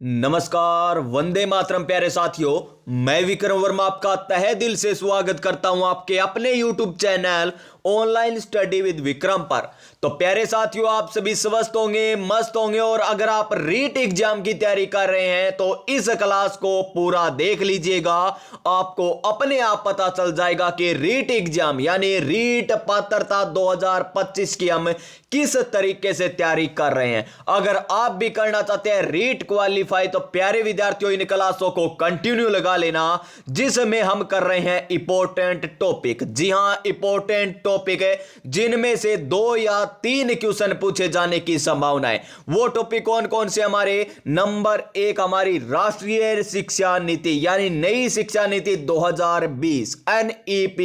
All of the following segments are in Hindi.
नमस्कार, वंदे मातरम प्यारे साथियों। मैं विक्रम वर्मा आपका तहे दिल से स्वागत करता हूं आपके अपने YouTube channel online study with Vikram पर। तो प्यारे साथियों, आप सभी स्वस्थ होंगे, मस्त होंगे और अगर आप रीट एग्जाम की तैयारी कर रहे हैं तो इस क्लास को पूरा देख लीजिएगा। आपको अपने आप पता चल जाएगा कि रीट एग्जाम यानी रीट पात्रता 2025 की हम किस तरीके से तैयारी कर रहे हैं। अगर आप भी करना चाहते हैं रीट क्वालिफाई तो प्यारे विद्यार्थियों, इन क्लासों को कंटिन्यू लगा लेना, जिसमें हम कर रहे हैं इंपॉर्टेंट टॉपिक। जी हां, इंपॉर्टेंट टॉपिक है जिनमें से 2 या 3 क्वेश्चन पूछे जाने की संभावना है। वो टॉपिक कौन कौन से हमारे? नंबर 1 हमारी राष्ट्रीय शिक्षा नीति यानी नई शिक्षा नीति 2020 NEP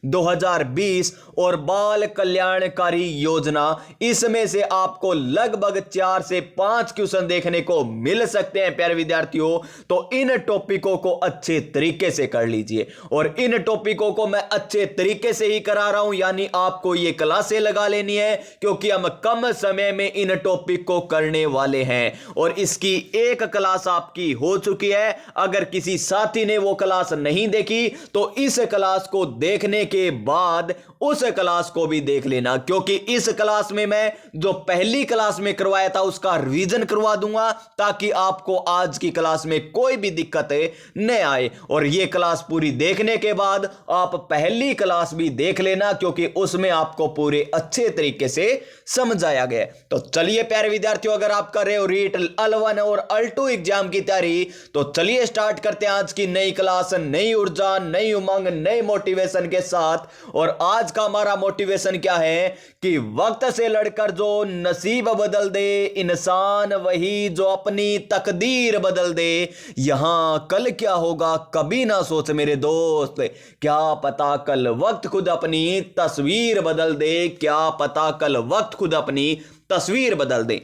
2020 और बाल कल्याणकारी योजना। इसमें से आपको लगभग 4 से 5 क्वेश्चन देखने को मिल सकते हैं प्यारे विद्यार्थियों। तो इन टॉपिकों को अच्छे तरीके से कर लीजिए और इन टॉपिकों को मैं अच्छे तरीके से ही करा रहा हूं, यानी आपको ये क्लासें लगा लेनी है क्योंकि हम कम समय में इन टॉपिक को करने वाले हैं। और इसकी एक क्लास आपकी हो चुकी है। अगर किसी साथी ने वो क्लास नहीं देखी तो इस क्लास को देखने के बाद उस क्लास को भी देख लेना, क्योंकि इस क्लास में मैं जो पहली क्लास में करवाया था उसका रिवीजन करवा दूंगा ताकि आपको आज की क्लास में कोई भी दिक्कत न आए। और यह क्लास पूरी देखने के बाद आप पहली क्लास भी देख लेना, क्योंकि उसमें आपको पूरे अच्छे तरीके से समझाया गया। तो चलिए प्यारे विद्यार्थियों, अगर आप कर रहे हो रीट L1 और L2 एग्जाम की तैयारी तो चलिए स्टार्ट करते हैं आज की नई क्लास, नई ऊर्जा, नई उमंग, नई मोटिवेशन के साथ। और आज का हमारा मोटिवेशन क्या है कि वक्त से लड़कर जो नसीब बदल दे, इंसान वही जो अपनी तकदीर बदल दे। यहां कल क्या होगा कभी ना सोच मेरे दोस्त, क्या पता कल वक्त खुद अपनी तस्वीर बदल दे, क्या पता कल वक्त खुद अपनी तस्वीर बदल दे।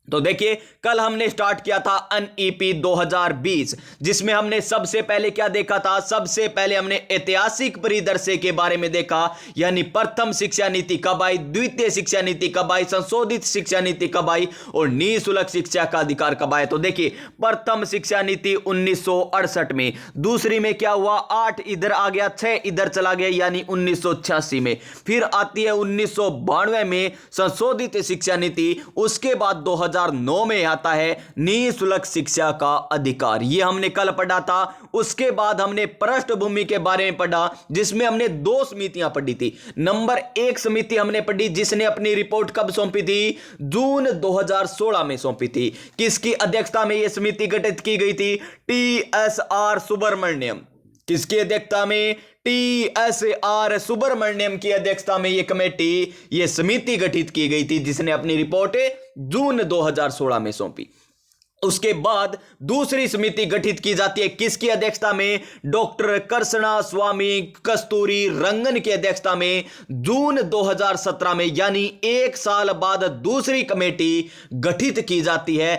तो देखिए, कल हमने स्टार्ट किया था NEP 2020, जिसमें हमने सबसे पहले क्या देखा था? सबसे पहले हमने ऐतिहासिक परिदृश्य के बारे में देखा, यानी प्रथम शिक्षा नीति कब आई, द्वितीय शिक्षा नीति कब आई, संशोधित शिक्षा नीति कब आई और निःशुल्क शिक्षा का अधिकार कब आया। तो देखिए, प्रथम शिक्षा नीति 1968 में, दूसरी में क्या हुआ? 8 इधर आ गया, 6 इधर चला गया, यानी 1986 में। फिर आती है 1992 में संशोधित शिक्षा नीति। उसके बाद 2009 में आता है निःशुल्क शिक्षा का अधिकार। यह हमने कल पढ़ा था। उसके बाद हमने पृष्ठभूमि के बारे में पढ़ा, जिसमें हमने 2 समितियां पढ़ी थी। नंबर 1 समिति हमने पढ़ी जिसने अपनी रिपोर्ट कब सौंपी थी? जून 2016 में सौंपी थी। किसकी अध्यक्षता में यह समिति गठित की गई थी? TSR सुब्रमण्यम। किसकी अध्यक्षता में? TSR सुब्रमण्यम की अध्यक्षता में यह कमेटी, यह समिति गठित की गई थी, जिसने अपनी रिपोर्ट जून 2016 में सौंपी। उसके बाद दूसरी समिति गठित की जाती है किसकी अध्यक्षता में? डॉक्टर कृष्णा स्वामी कस्तूरी रंगन की अध्यक्षता में जून 2017 में, यानी 1 साल बाद दूसरी कमेटी गठित की जाती है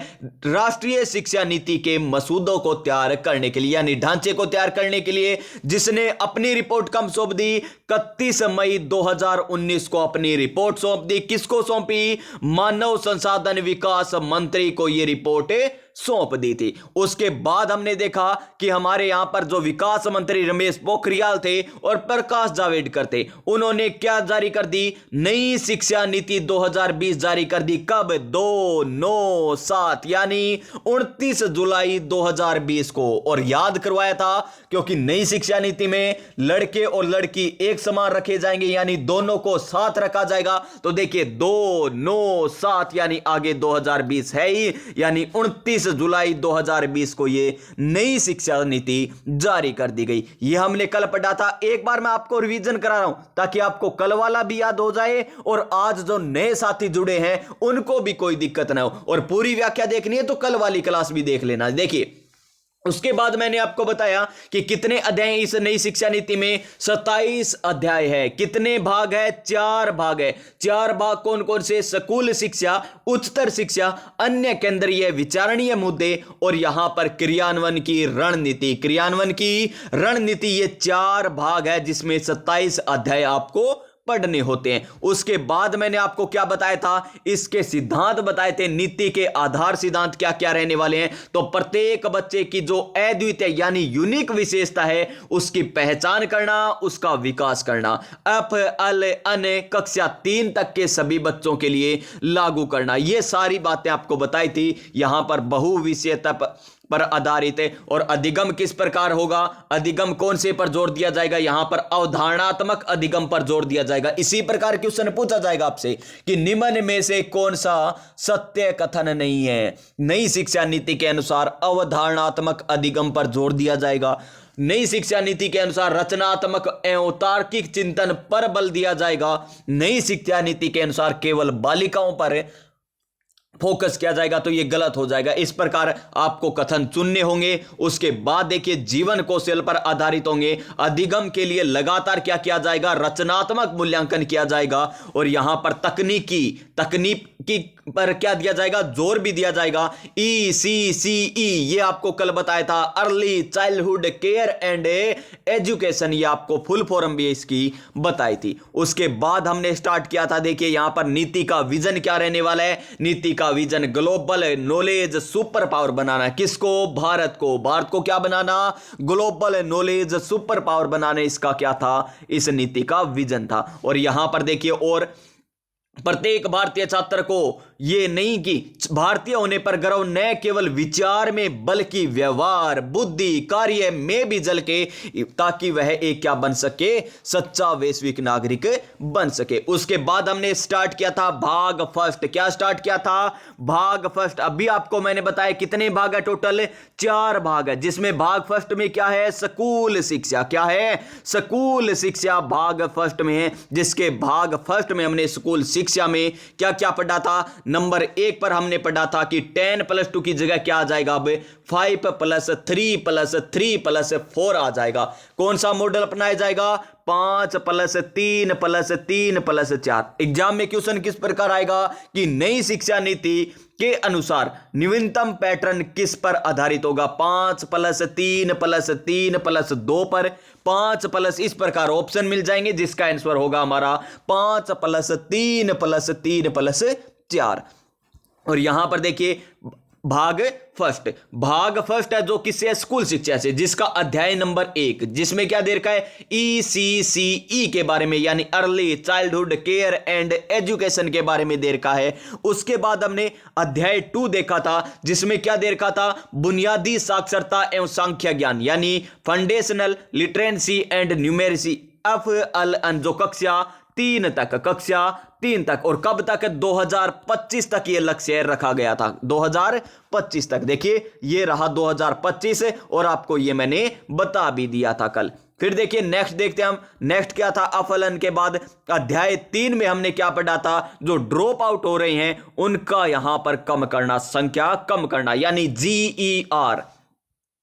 राष्ट्रीय शिक्षा नीति के मसूदों को तैयार करने के लिए, यानी ढांचे को तैयार करने के लिए, जिसने अपनी रिपोर्ट कब सौंप दी? 31 मई 2019 को अपनी रिपोर्ट सौंप दी। किसको सौंपी? मानव संसाधन विकास मंत्री को यह रिपोर्ट सौंप दी थी। उसके बाद हमने देखा कि हमारे यहां पर जो विकास मंत्री रमेश पोखरियाल थे और प्रकाश जावड़ेकर थे, उन्होंने क्या जारी कर दी? नई शिक्षा नीति 2020 जारी कर दी। कब? 2/9/7 यानी 29 जुलाई 2020 को। और याद करवाया था क्योंकि नई शिक्षा नीति में लड़के और लड़की एक समान रखे जाएंगे, यानी दोनों को साथ रखा जाएगा। तो देखिए 2/9/7 यानी आगे 2020 है ही, यानी 29 जुलाई 2020 को ये नई शिक्षा नीति जारी कर दी गई। ये हमने कल पढ़ा था। एक बार मैं आपको रिवीजन करा रहा हूं ताकि आपको कल वाला भी याद हो जाए और आज जो नए साथी जुड़े हैं उनको भी कोई दिक्कत ना हो। और पूरी व्याख्या देखनी है तो कल वाली क्लास भी देख लेना। देखिए, उसके बाद मैंने आपको बताया कि कितने अध्याय इस नई शिक्षा नीति में? 27 अध्याय है। कितने भाग है? 4 भाग है। 4 भाग कौन कौन से? स्कूल शिक्षा, उच्चतर शिक्षा, अन्य केंद्रीय विचारणीय मुद्दे और यहां पर क्रियान्वयन की रणनीति। क्रियान्वयन की रणनीति, ये 4 भाग है जिसमें 27 अध्याय आपको पढ़ने होते हैं। उसके बाद मैंने आपको क्या बताया था, इसके सिद्धांत बताए थे, नीति के आधार सिद्धांत क्या क्या रहने वाले हैं। तो प्रत्येक बच्चे की जो अद्वितीय यानी यूनिक विशेषता है उसकी पहचान करना, उसका विकास करना, अफ अल अन कक्षा 3 तक के सभी बच्चों के लिए लागू करना, ये सारी बातें आपको बताई थी। यहां पर बहुविषयता पर आधारित है। और अधिगम किस प्रकार होगा, अधिगम कौन से पर जोर दिया जाएगा, यहां पर अवधारणात्मक अधिगम पर जोर दिया जाएगा। इसी प्रकार क्वेश्चन पूछा जाएगा आपसे कि निम्न में से कौन सा सत्य कथन नहीं है। नई शिक्षा नीति के अनुसार अवधारणात्मक अधिगम पर जोर दिया जाएगा। नई शिक्षा नीति के अनुसार रचनात्मक एवं तार्किक चिंतन पर बल दिया जाएगा। नई शिक्षा नीति के अनुसार केवल बालिकाओं पर फोकस किया जाएगा, तो यह गलत हो जाएगा। इस प्रकार आपको कथन चुनने होंगे। उसके बाद देखिए जीवन कौशल पर आधारित होंगे। अधिगम के लिए लगातार क्या किया जाएगा, रचनात्मक मूल्यांकन किया जाएगा। और यहां पर तकनीकी पर क्या दिया जाएगा, जोर भी दिया जाएगा। ECCE ये आपको कल बताया था, early childhood care and education, ये आपको फुल फॉर्म भी इसकी बताई थी। उसके बाद हमने स्टार्ट किया था, देखिए यहां पर नीति का विजन क्या रहने वाला है। नीति का vision global knowledge super power बनाना। किसको, भारत को क्या बनाना, ग्लोबल नॉलेज सुपर पावर बनाने, इसका क्या था, इस नीति का विजन था। और यहां पर देखिए, और प्रत्येक भारतीय छात्र को यह नहीं कि भारतीय होने पर गर्व न केवल विचार में बल्कि व्यवहार, बुद्धि, कार्य में भी झलके, ताकि वह एक क्या बन सके, सच्चा वैश्विक नागरिक बन सके। उसके बाद हमने स्टार्ट किया था भाग फर्स्ट। क्या स्टार्ट किया था, भाग फर्स्ट। अभी आपको मैंने बताया कितने भाग है, टोटल 4 भाग है, जिसमें भाग फर्स्ट में क्या है, स्कूल शिक्षा। क्या है, स्कूल शिक्षा भाग फर्स्ट में है। जिसके भाग फर्स्ट में हमने स्कूल शिक्षा में क्या क्या पढ़ा था। नंबर 1 पर हमने पढ़ा था कि 10+2 की जगह क्या आ जाएगा, अब 5+3+3+4 आ जाएगा। कौन सा मॉडल अपनाया जाएगा, 5+3+3+4। एग्जाम में क्वेश्चन किस प्रकार आएगा कि नई शिक्षा नीति के अनुसार न्यूनतम पैटर्न किस पर आधारित होगा, 5+3+3+2 पर, 5+ इस प्रकार ऑप्शन मिल जाएंगे, जिसका आंसर होगा हमारा 5+3+3+4। और यहां पर देखिए भाग फर्स्ट है जो किससे, स्कूल शिक्षा से, जिसका अध्याय नंबर 1, जिसमें क्या दे रखा है, ECCE के बारे में, यानी early childhood care and education के बारे में दे रखा है। उसके बाद हमने अध्याय 2 देखा था, जिसमें क्या दे रखा था, बुनियादी साक्षरता एवं सांख्य ज्ञान, यानी फंडेशनल लिटरेसी एंड न्यूमेरेसी, FLN, जो कक्षा 3 तक, और कब तक, 2025 तक ये लक्ष्य रखा गया था, 2025 तक। देखिए ये रहा 2025, और आपको ये मैंने बता भी दिया था कल। फिर देखिए नेक्स्ट देखते हैं हम, नेक्स्ट क्या था, अफलन के बाद अध्याय 3 में हमने क्या पढ़ा था, जो ड्रॉप आउट हो रहे हैं उनका यहां पर कम करना, संख्या कम करना, यानी GER,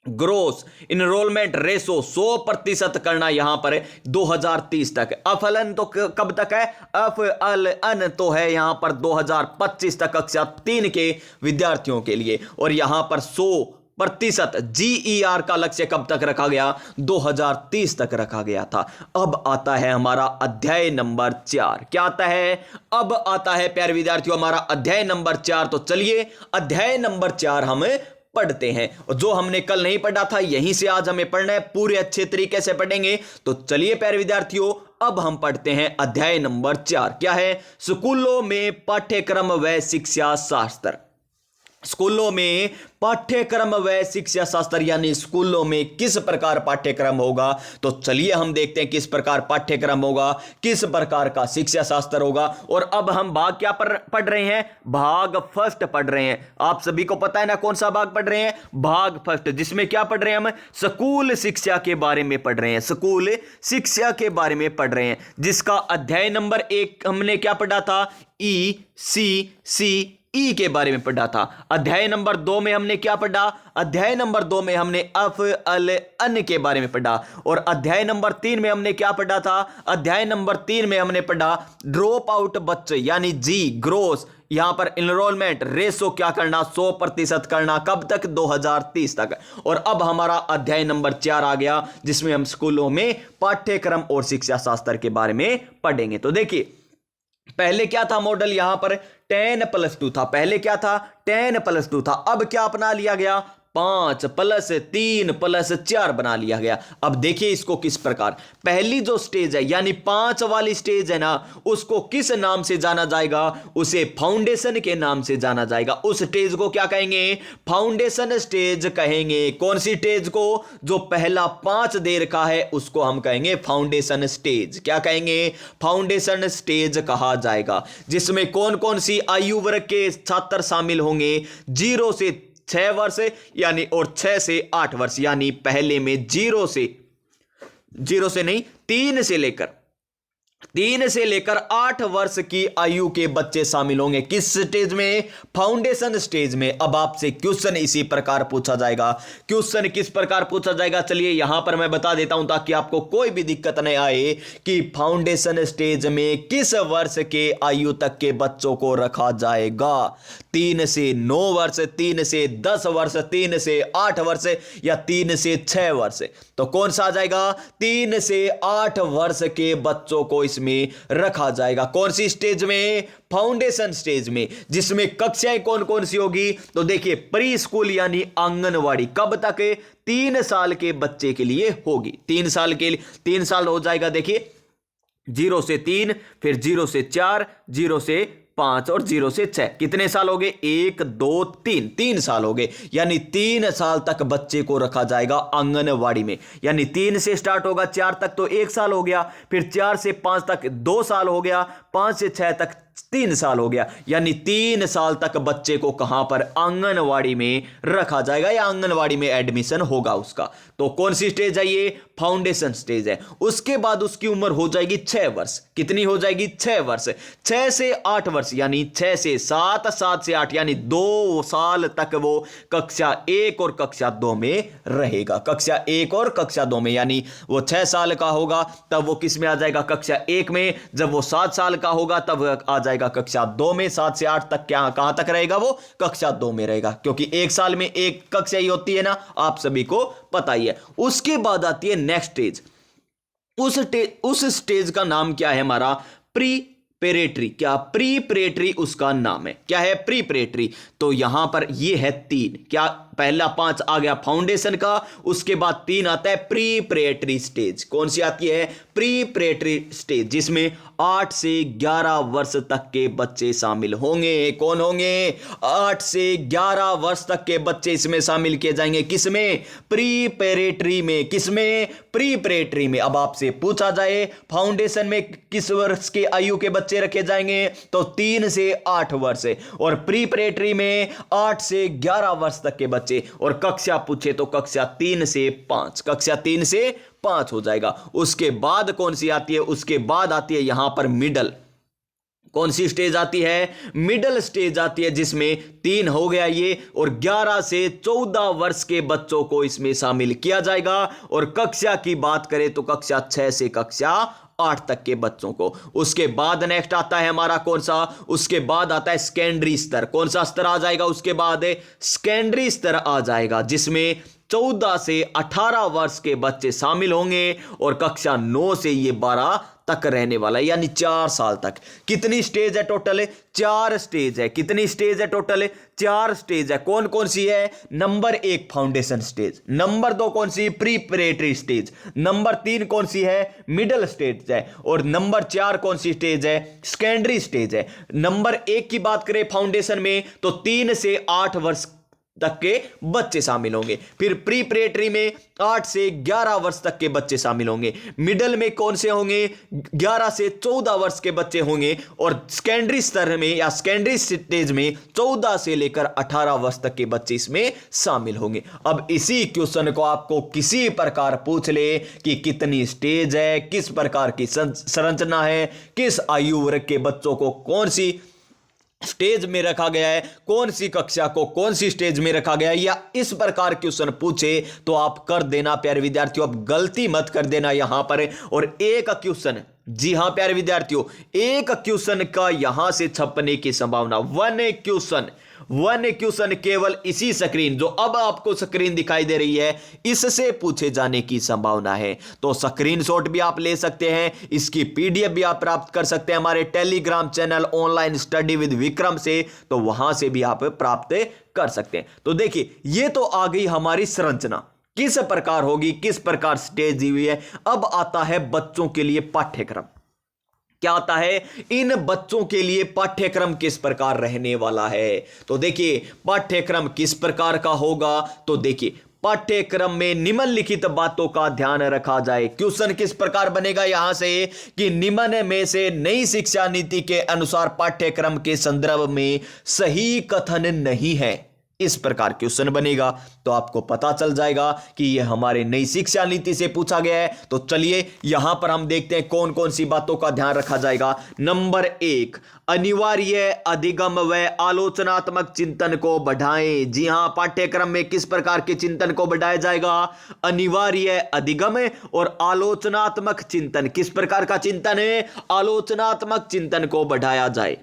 ग्रोस इनरोलमेंट रेशो 100% करना यहां पर 2030 तक। अफलन तो कब तक है, अफलन तो है यहां पर 2025 तक, कक्षा 3 के विद्यार्थियों के लिए। और यहां पर 100% GER का लक्ष्य कब तक रखा गया, 2030 तक रखा गया था। अब आता है हमारा अध्याय नंबर 4। क्या आता है, अब आता है प्यारे विद्यार्थियों हमारा अध्याय नंबर 4। तो चलिए अध्याय नंबर 4 हम पढ़ते हैं। और जो हमने कल नहीं पढ़ा था यहीं से आज हमें पढ़ना है, पूरे अच्छे तरीके से पढ़ेंगे। तो चलिए प्यारे विद्यार्थियों अब हम पढ़ते हैं अध्याय नंबर 4। क्या है, स्कूलों में पाठ्यक्रम व शिक्षा शास्त्र। स्कूलों में पाठ्यक्रम व शिक्षा शास्त्र, यानी स्कूलों में किस प्रकार पाठ्यक्रम होगा। तो चलिए हम देखते हैं किस प्रकार पाठ्यक्रम होगा, किस प्रकार का शिक्षा शास्त्र होगा। और अब हम भाग क्या पढ़ रहे हैं, भाग फर्स्ट पढ़ रहे हैं। आप सभी को पता है ना कौन सा भाग पढ़ रहे हैं, भाग फर्स्ट, जिसमें क्या पढ़ रहे हैं हम, स्कूल शिक्षा के बारे में पढ़ रहे हैं, स्कूल शिक्षा के बारे में पढ़ रहे हैं। जिसका अध्याय नंबर 1 हमने क्या पढ़ा था, ECCE के बारे में पढ़ा था। अध्याय नंबर 2 में हमने क्या पढ़ा, अध्याय नंबर 2 में हमने FLN के बारे में पढ़ा। और अध्याय नंबर 3 में हमने क्या पढ़ा था, अध्याय नंबर 3 में हमने पढ़ा ड्रॉप आउट बच्चे, यानी G ग्रोस यहां पर इनरोलमेंट रेशो क्या करना, 100% करना, कब तक, 2030 तक। और अब हमारा अध्याय नंबर 4 आ गया, जिसमें हम स्कूलों में पाठ्यक्रम और शिक्षा शास्त्र के बारे में पढ़ेंगे। तो देखिए, पहले क्या था मॉडल, यहां पर 10+2 था। पहले क्या था, 10+2 था। अब क्या अपना लिया गया, 5+3+4 बना लिया गया। अब देखिए इसको किस प्रकार, पहली जो स्टेज है यानी 5 वाली स्टेज है ना, उसको किस नाम से जाना जाएगा, उसे फाउंडेशन के नाम से जाना जाएगा। उस स्टेज को क्या कहेंगे, फाउंडेशन स्टेज कहेंगे। कौन सी स्टेज को, जो पहला 5 दे रखा है उसको हम कहेंगे फाउंडेशन स्टेज। क्या कहेंगे, फाउंडेशन स्टेज कहा जाएगा। जिसमें कौन कौन सी आयु वर्ग के छात्र शामिल होंगे, 0 से 6 वर्ष यानी और 6 से 8 वर्ष, यानी पहले में 0 से नहीं 3 से लेकर 8 वर्ष की आयु के बच्चे शामिल होंगे। किस स्टेज में, फाउंडेशन स्टेज में। अब आपसे क्वेश्चन इसी प्रकार पूछा जाएगा। क्वेश्चन किस प्रकार पूछा जाएगा, चलिए यहां पर मैं बता देता हूं ताकि आपको कोई भी दिक्कत नहीं आए कि फाउंडेशन स्टेज में किस वर्ष के आयु तक के बच्चों को रखा जाएगा। 3 से 9 वर्ष, 3 से 10 वर्ष, 3 से 8 वर्ष या 3 से 6 वर्ष। तो कौन सा आ जाएगा, 3 से 8 वर्ष के बच्चों को इसमें रखा जाएगा। कौन सी स्टेज में, फाउंडेशन स्टेज में। जिसमें कक्षाएं कौन कौन सी होगी, तो देखिए प्री स्कूल यानी आंगनवाड़ी कब तक, 3 साल के बच्चे के लिए होगी। 3 साल के लिए 3 साल हो जाएगा। देखिए 0 से 3, फिर 0 से 4, 0 से 5 और 0 से 6, कितने साल हो गए, 1 2 3, 3 साल हो गए। यानी 3 साल तक बच्चे को रखा जाएगा आंगनवाड़ी में। यानी 3 से स्टार्ट होगा, 4 तक तो 1 साल हो गया, फिर 4 से 5 तक 2 साल हो गया, 5 से 6 तक 3 साल हो गया। यानी 3 साल तक बच्चे को कहां पर, आंगनवाड़ी में रखा जाएगा या आंगनवाड़ी में एडमिशन होगा उसका। तो कौन सी स्टेज है ये, फाउंडेशन स्टेज है। उसके बाद उसकी उम्र हो जाएगी 6 वर्ष। कितनी हो जाएगी, 6 वर्ष। 6 से 8 वर्ष यानी 6 से 7, 7 से 8 यानी 2 साल तक वो कक्षा 1 और कक्षा 2 में रहेगा। कक्षा 1 और कक्षा 2 में, यानी वो 6 साल का होगा तब वो किस में आ जाएगा, कक्षा 1 में। जब वो 7 साल का होगा तब आ जाएगा कक्षा 2 में। 7 से 8 तक क्या कहां तक रहेगा, वो कक्षा 2 में रहेगा, क्योंकि 1 साल में एक कक्षा ही होती है ना, आप सभी को पता ही है। उसके बाद आती है नेक्स्ट स्टेज। उस स्टेज का नाम क्या है हमारा, प्रीपरेटरी। क्या, प्रीपरेटरी उसका नाम है। क्या है, प्रीपरेटरी। तो यहां पर ये है 3, क्या, पहला 5 आ गया फाउंडेशन का, उसके बाद 3 आता है प्रीपरेटरी स्टेज। कौन सी आती है, प्रीपरेटरी स्टेज, जिसमें 8 से 11 वर्ष तक के बच्चे शामिल होंगे। कौन होंगे, 8 से 11 वर्ष तक के बच्चे इसमें शामिल किए जाएंगे। किसमें, प्रीपरेटरी में। किसमें, प्रीपरेटरी में। अब आपसे पूछा जाए फाउंडेशन में किस वर्ष के आयु के बच्चे रखे जाएंगे, तो 3 से 8 वर्ष, और प्रीपरेटरी में 8 से 11 वर्ष तक के बच्चे। और कक्षा पूछे तो कक्षा 3 से 5, कक्षा 3 से 5 हो जाएगा। उसके बाद कौन सी आती है, उसके बाद आती है यहां पर मिडल। कौन सी स्टेज आती है, मिडल स्टेज आती है, जिसमें 3 हो गया ये, और 11 से 14 वर्ष के बच्चों को इसमें शामिल किया जाएगा। और कक्षा की बात करें तो कक्षा 6 से कक्षा 8 तक के बच्चों को। उसके बाद नेक्स्ट आता है हमारा कौन सा, उसके बाद आता है सेकेंडरी स्तर। कौन सा स्तर आ जाएगा, उसके बाद सेकेंडरी स्तर आ जाएगा, जिसमें 14 से 18 वर्ष के बच्चे शामिल होंगे। और कक्षा 9 से ये 12 तक रहने वाला है, यानी 4 साल तक। कितनी स्टेज है टोटल, 4 स्टेज है। कितनी स्टेज है टोटल, 4 स्टेज है। कौन कौन सी है, नंबर 1 फाउंडेशन स्टेज, नंबर 2 कौन सी, प्रीपरेटरी स्टेज, नंबर 3 कौन सी है, मिडिल स्टेज है, और नंबर 4 कौन सी स्टेज है, सेकेंडरी स्टेज है। नंबर 1 की बात करें फाउंडेशन में तो 3 से 8 वर्ष तक के बच्चे शामिल होंगे। फिर प्रीपरेटरी में 8 से 11 वर्ष तक के बच्चे शामिल होंगे। मिडिल में कौन से होंगे, 11 से 14 वर्ष के बच्चे होंगे। और सेकेंडरी स्तर में या सेकेंडरी स्टेज में 14 से लेकर 18 वर्ष तक के बच्चे इसमें शामिल होंगे। अब इसी क्वेश्चन को आपको किसी प्रकार पूछ ले कि कितनी स्टेज है, किस प्रकार की संरचना है, किस आयु वर्ग के बच्चों को कौन सी स्टेज में रखा गया है, कौन सी कक्षा को कौन सी स्टेज में रखा गया है, या इस प्रकार क्वेश्चन पूछे तो आप कर देना प्यारे विद्यार्थियों। अब गलती मत कर देना यहां पर। और एक क्वेश्चन जी हां प्यारे विद्यार्थियों, एक क्वेश्चन का यहां से छपने की संभावना, वन क्वेश्चन केवल इसी स्क्रीन, जो अब आपको स्क्रीन दिखाई दे रही है, इससे पूछे जाने की संभावना है। तो स्क्रीनशॉट भी आप ले सकते हैं, इसकी पीडीएफ भी आप प्राप्त कर सकते हैं हमारे Telegram channel online study with Vikram से, तो वहां से भी आप प्राप्त कर सकते हैं। तो देखिए, यह तो आ गई हमारी संरचना, किस प्रकार होगी, किस प्रकार स्टेज दी हुई है। अब आता है बच्चों के लिए पाठ्यक्रम। क्या आता है, इन बच्चों के लिए पाठ्यक्रम किस प्रकार रहने वाला है। तो देखिए, पाठ्यक्रम किस प्रकार का होगा, तो देखिए, पाठ्यक्रम में निम्नलिखित बातों का ध्यान रखा जाए। क्वेश्चन किस प्रकार बनेगा यहां से कि निम्न में से नई शिक्षा नीति के अनुसार पाठ्यक्रम के संदर्भ में सही कथन नहीं है, इस प्रकार क्वेश्चन बनेगा। तो आपको पता चल जाएगा कि यह हमारे नई शिक्षा नीति से पूछा गया है। तो चलिए यहां पर हम देखते हैं कौन कौन सी बातों का ध्यान रखा जाएगा। नंबर 1, अनिवार्य अधिगम व आलोचनात्मक चिंतन को बढ़ाएं। जी हां, पाठ्यक्रम में किस प्रकार के चिंतन को बढ़ाया जाएगा, अनिवार्य अधिगम और आलोचनात्मक चिंतन। किस प्रकार का चिंतन है, आलोचनात्मक चिंतन को बढ़ाया जाए।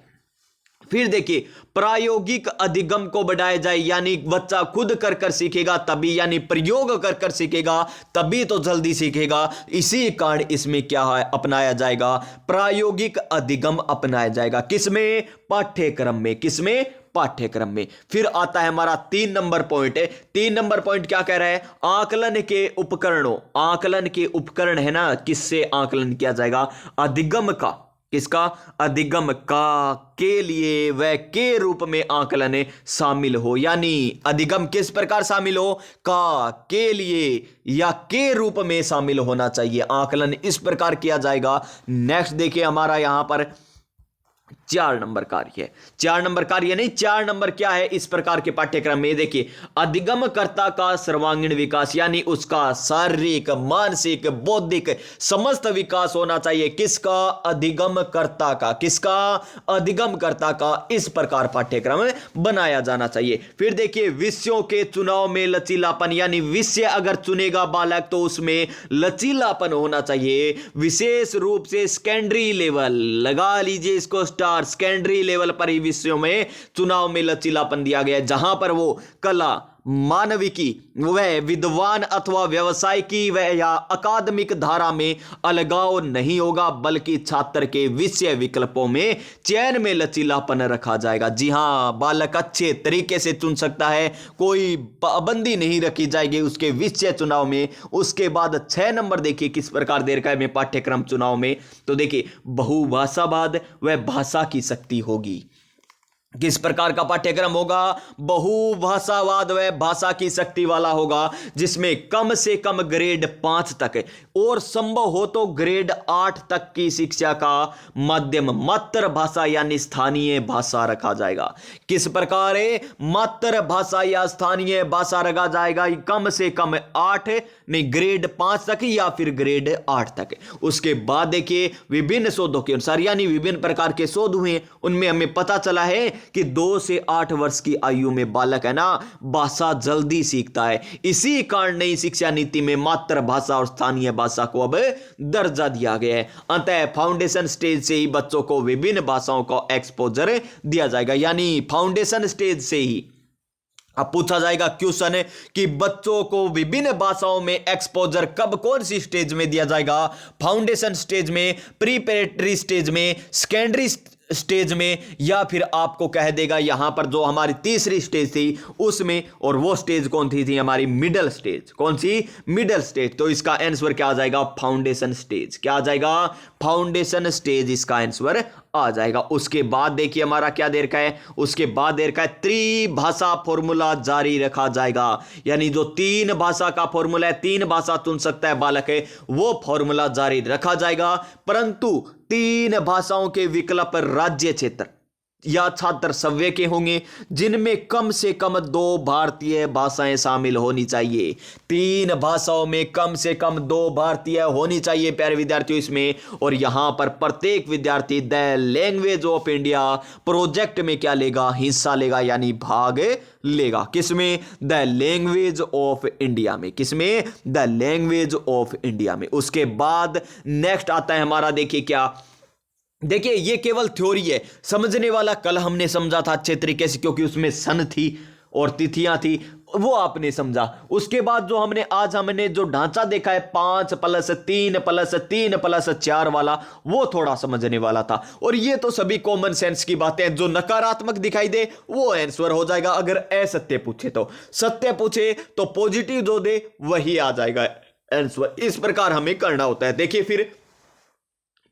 फिर देखिए, प्रायोगिक अधिगम को बढ़ाया जाए, यानी बच्चा खुद कर कर सीखेगा तभी, यानी प्रयोग कर कर सीखेगा तभी तो जल्दी सीखेगा। इसी कारण इसमें क्या है, अपनाया जाएगा, प्रायोगिक अधिगम अपनाया जाएगा। किसमें, पाठ्यक्रम में। किसमें, पाठ्यक्रम में। फिर आता है हमारा 3 नंबर पॉइंट है। 3 नंबर पॉइंट क्या कह रहा है, आकलन के उपकरणों। आकलन के उपकरण है ना, किससे आकलन किया जाएगा, अधिगम का। किसका, अधिगम का, के लिए व के रूप में आकलन शामिल हो। यानी अधिगम किस प्रकार शामिल हो, का, के लिए या के रूप में शामिल होना चाहिए। आकलन इस प्रकार किया जाएगा। नेक्स्ट देखिए हमारा यहां पर 4 नंबर कार्य है। 4 नंबर कार्य नहीं, 4 नंबर क्या है इस प्रकार के पाठ्यक्रम में, देखिए, अधिगमकर्ता का सर्वांगीण विकास, यानी उसका शारीरिक, मानसिक, बौद्धिक समस्त विकास होना चाहिए। किसका, अधिगमकर्ता का। किसका, अधिगमकर्ता का। इस प्रकार पाठ्यक्रम बनाया जाना चाहिए। फिर देखिए, विषयों के चुनाव में लचीलापन, यानी विषय अगर चुनेगा बालक तो उसमें लचीलापन होना चाहिए। विशेष रूप से सेकेंडरी लेवल, लगा लीजिए इसको स्टार, सेकेंडरी लेवल पर ही विषयों में चुनाव में लचीलापन दिया गया है, जहां पर वो कला, मानविकी व विद्वान अथवा व्यवसायिकी व या अकादमिक धारा में अलगाव नहीं होगा, बल्कि छात्र के विषय विकल्पों में चयन में लचीलापन रखा जाएगा। जी हां, बालक अच्छे तरीके से चुन सकता है, कोई पाबंदी नहीं रखी जाएगी उसके विषय चुनाव में। उसके बाद 6 नंबर देखिए किस प्रकार दे रखा है में पाठ्यक्रम चुनाव में। तो देखिए, बहुभाषावाद व भाषा की शक्ति होगी। किस प्रकार का पाठ्यक्रम होगा, बहुभाषावाद व भाषा की शक्ति वाला होगा, जिसमें कम से कम ग्रेड 5 तक और संभव हो तो ग्रेड 8 तक की शिक्षा का माध्यम मातृभाषा यानी स्थानीय भाषा रखा जाएगा। किस प्रकार है, मातृभाषा या स्थानीय भाषा रखा जाएगा, कम से कम 8 नहीं ग्रेड 5 तक या फिर ग्रेड 8 तक। उसके बाद देखिए, विभिन्न शोधों के अनुसार, यानी विभिन्न प्रकार के शोध हुए, उनमें हमें पता चला है कि 2 से 8 वर्ष की आयु में बालक है ना, भाषा जल्दी सीखता है। इसी कारण नई शिक्षा नीति में मातृभाषा और स्थानीय भाषा को अब दर्जा दिया गया है। अतः फाउंडेशन स्टेज से ही बच्चों को विभिन्न भाषाओं का एक्सपोजर दिया जाएगा, यानी फाउंडेशन स्टेज से ही। अब पूछा जाएगा क्वेश्चन कि बच्चों को विभिन्न भाषाओं में एक्सपोजर कब, कौन सी स्टेज में दिया जाएगा, फाउंडेशन स्टेज में, प्रीपरेटरी स्टेज में, सेकेंडरी स्टेज में, या फिर आपको कह देगा यहां पर जो हमारी तीसरी स्टेज थी उसमें, और वो स्टेज कौन थी हमारी मिडिल स्टेज। कौन सी, मिडिल स्टेज। तो इसका आंसर क्या आ जाएगा, फाउंडेशन स्टेज। क्या आ जाएगा, फाउंडेशन स्टेज इसका आंसर आ जाएगा। उसके बाद देखिए हमारा क्या दे रखा है, उसके बाद दे रखा है त्रिभाषा फॉर्मूला जारी रखा जाएगा, यानी जो 3 भाषा का फॉर्मूला है, 3 भाषा चुन सकता है बालक है, वो फॉर्मूला जारी रखा जाएगा। परंतु 3 भाषाओं के विकल्प राज्य क्षेत्र, या छात्र सव्य के होंगे जिनमें कम से कम 2 भारतीय भाषाएं शामिल होनी चाहिए। 3 भाषाओं में कम से कम 2 भारतीय होनी चाहिए प्यारे विद्यार्थियों इसमें। और यहां पर प्रत्येक विद्यार्थी the language of India project में क्या लेगा, हिस्सा लेगा, यानी भाग लेगा। किसमें? द लैंग्वेज ऑफ इंडिया में। किसमें? द लैंग्वेज ऑफ इंडिया में। उसके बाद नेक्स्ट आता है हमारा, देखिए क्या, देखिए ये केवल थ्योरी है, समझने वाला कल हमने समझा था अच्छे तरीके से, क्योंकि उसमें सन थी और तिथियां थी, वो आपने समझा। उसके बाद जो हमने जो ढांचा देखा है 5+3+3+4 वाला, वो थोड़ा समझने वाला था। और ये तो सभी कॉमन सेंस की बातें हैं। जो नकारात्मक दिखाई दे वो आंसर हो जाएगा, अगर असत्य पूछे तो। सत्य पूछे तो पॉजिटिव जो दे वही आ जाएगा आंसर। इस प्रकार हमें करना होता है। देखिए फिर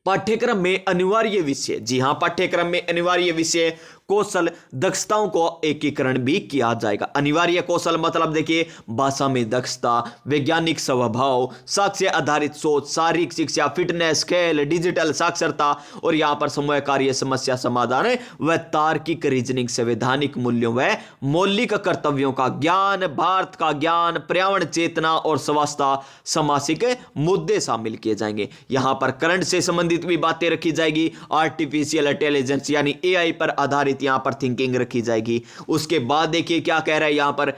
पाठ्यक्रम में अनिवार्य विषय, जी हां, पाठ्यक्रम में अनिवार्य विषय कौशल दक्षताओं को एकीकरण भी किया जाएगा। अनिवार्य कौशल मतलब देखिए भाषा में दक्षता, वैज्ञानिक स्वभाव, साक्ष्य आधारित सोच, शारीरिक शिक्षा, फिटनेस, खेल, डिजिटल साक्षरता, और यहां पर समूह कार्य, समस्या समाधान व तार्किक रीजनिंग, संवैधानिक मूल्यों व मौलिक कर्तव्यों का ज्ञान, भारत का ज्ञान, पर्यावरण चेतना और स्वास्थ्य सामाजिक मुद्दे शामिल किए जाएंगे। यहां पर करंट से संबंधित भी बातें रखी जाएगी। आर्टिफिशियल इंटेलिजेंस यानी एआई पर आधारित यहां पर थिंकिंग रखी जाएगी। उसके बाद देखिए क्या कह रहा है यहां पर,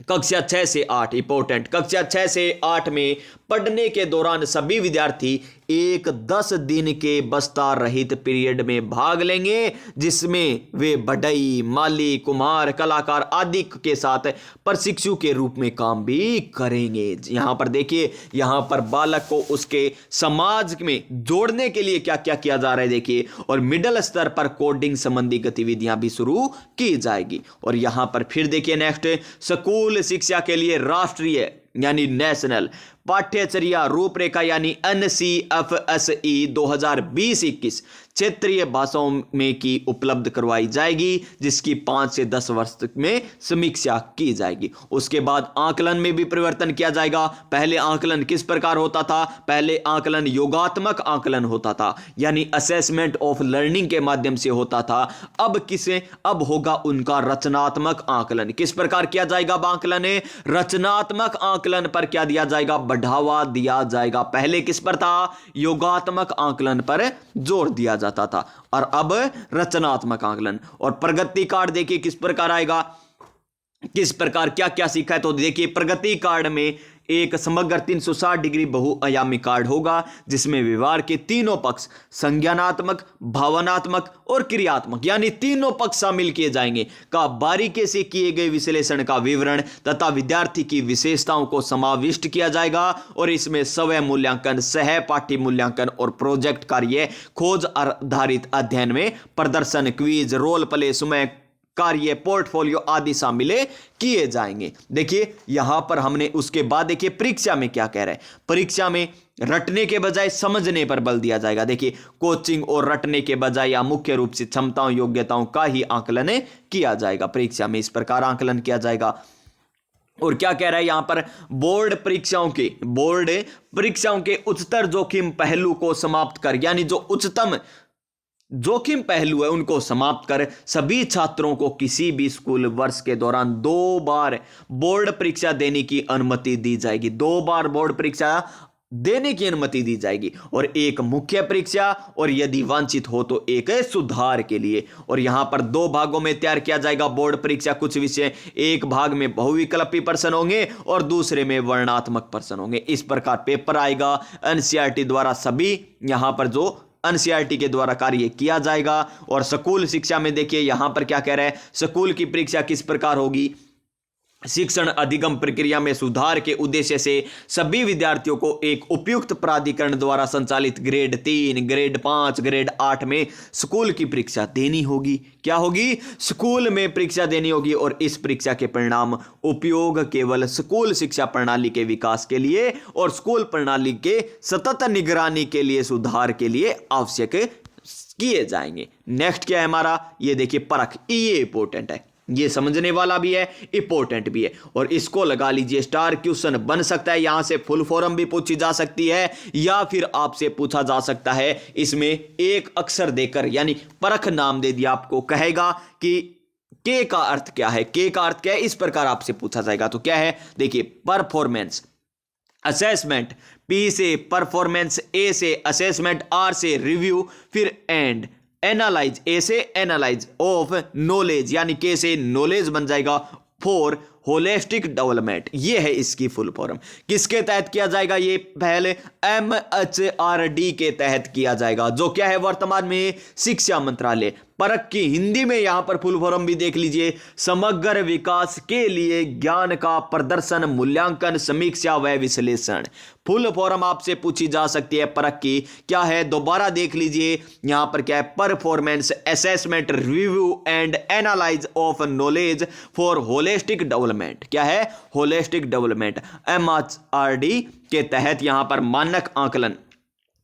कक्षा 6 से 8 इंपॉर्टेंट, कक्षा 6 से 8 में पढ़ने के दौरान सभी विद्यार्थी एक 10 दिन के बस्ता रहित पीरियड में भाग लेंगे, जिसमें वे बढ़ई, माली, कुम्हार, कलाकार आदि के साथ प्रशिक्षु के रूप में काम भी करेंगे। यहां पर देखिए, यहां पर बालक को उसके समाज में जोड़ने के लिए क्या क्या किया जा रहा है देखिए। और मिडिल स्तर पर कोडिंग संबंधी गतिविधियां भी शुरू की जाएगी। और यहां पर फिर देखिए नेक्स्ट, स्कूल शिक्षा के लिए राष्ट्रीय यानी नेशनल पाठ्यचर्या रूपरेखा यानी NCFSE 2020-21 क्षेत्रीय भाषाओं में की उपलब्ध करवाई जाएगी, जिसकी 5 से 10 वर्ष में समीक्षा की जाएगी। उसके बाद आकलन में भी परिवर्तन किया जाएगा। पहले आकलन किस प्रकार होता था? पहले आकलन योगात्मक आकलन होता था, यानी असेसमेंट ऑफ लर्निंग के माध्यम से होता था। अब होगा उनका रचनात्मक आकलन। किस प्रकार किया जाएगा आकलन? रचनात्मक आकलन पर क्या दिया जाएगा? बढ़ावा दिया जाएगा। पहले किस पर था? योगात्मक आकलन पर जोर दिया जाता था, और अब रचनात्मक आकलन। और प्रगति कार्ड देखिए किस प्रकार आएगा, किस प्रकार क्या क्या सीखा है। तो देखिए प्रगति कार्ड में एक समग्र 360 डिग्री बहुआयामी कार्ड होगा, जिसमें व्यवहार के तीनों पक्ष संज्ञानात्मक, भावनात्मक और क्रियात्मक यानी तीनों पक्ष शामिल किए जाएंगे, का बारीकी से किए गए विश्लेषण का विवरण तथा विद्यार्थी की विशेषताओं को समाविष्ट किया जाएगा। और इसमें स्वयं मूल्यांकन, सह पाठ्य मूल्यांकन और प्रोजेक्ट कार्य, खोज आधारित अध्ययन में प्रदर्शन, क्विज, रोल प्ले, समय कार्य, पोर्टफोलियो आदि शामिल किए जाएंगे। देखिए यहां पर हमने, उसके बाद देखिए परीक्षा में क्या कह रहे हैं। परीक्षा में रटने के बजाय समझने पर बल दिया जाएगा। देखिए कोचिंग और रटने के बजाय या मुख्य रूप से क्षमताओं, योग्यताओं का ही आकलन किया जाएगा। परीक्षा में इस प्रकार आकलन किया जाएगा। और क्या कह रहा है यहां पर, बोर्ड परीक्षाओं के उच्चतर जोखिम पहलू को समाप्त कर, यानी जो उच्चतम जोखिम पहलू है उनको समाप्त कर सभी छात्रों को किसी भी स्कूल वर्ष के दौरान 2 बार बोर्ड परीक्षा देने की अनुमति दी जाएगी। 2 बार बोर्ड परीक्षा देने की अनुमति दी जाएगी, और एक मुख्य परीक्षा, और यदि वांछित हो तो एक सुधार के लिए। और यहां पर 2 भागों में तैयार किया जाएगा बोर्ड परीक्षा। कुछ विषय एक भाग में बहुविकल्पी प्रश्न होंगे और दूसरे में वर्णनात्मक प्रश्न होंगे। इस प्रकार पेपर आएगा। एनसीईआरटी द्वारा सभी यहां पर जो एनसीईआरटी के द्वारा कार्य किया जाएगा। और स्कूल शिक्षा में देखिए यहां पर क्या कह रहा है, स्कूल की परीक्षा किस प्रकार होगी। शिक्षण अधिगम प्रक्रिया में सुधार के उद्देश्य से सभी विद्यार्थियों को एक उपयुक्त प्राधिकरण द्वारा संचालित ग्रेड 3, ग्रेड 5, ग्रेड 8 में स्कूल की परीक्षा देनी होगी। क्या होगी? स्कूल में परीक्षा देनी होगी। और इस परीक्षा के परिणाम उपयोग केवल स्कूल शिक्षा प्रणाली के विकास के लिए और स्कूल प्रणाली के सतत निगरानी के लिए, सुधार के लिए आवश्यक किए जाएंगे। नेक्स्ट क्या है हमारा, ये देखिए परख, ये इंपॉर्टेंट है। ये समझने वाला भी है, इंपॉर्टेंट भी है, और इसको लगा लीजिए स्टार क्वेश्चन बन सकता है। यहां से फुल फॉर्म भी पूछी जा सकती है या फिर आपसे पूछा जा सकता है इसमें एक अक्षर देकर, यानी परख नाम दे दिया आपको, कहेगा कि के का अर्थ क्या है, के का अर्थ क्या है, इस प्रकार आपसे पूछा जाएगा। तो क्या है, देखिए परफॉर्मेंस, असेसमेंट, पी से परफॉर्मेंस, ए से असेसमेंट, आर से रिव्यू, फिर एंड एनालाइज, ए से एनालाइज ऑफ नॉलेज, यानी के से नॉलेज बन जाएगा, फॉर होलिस्टिक डेवलपमेंट। ये है इसकी फुल फॉर्म। किसके तहत किया जाएगा, ये पहले MHRD के तहत किया जाएगा, जो क्या है वर्तमान में शिक्षा मंत्रालय। परख की हिंदी में यहां पर फुल फॉर्म भी देख लीजिए, समग्र विकास के लिए ज्ञान का प्रदर्शन, मूल्यांकन, समीक्षा व विश्लेषण। फुल फॉर्म आपसे पूछी जा सकती है परख की, क्या है दोबारा देख लीजिए, यहां पर क्या है, performance, assessment, review and analyse of knowledge for holistic development. क्या है, होलिस्टिक डेवलपमेंट। MHRD के तहत यहां पर मानक आकलन,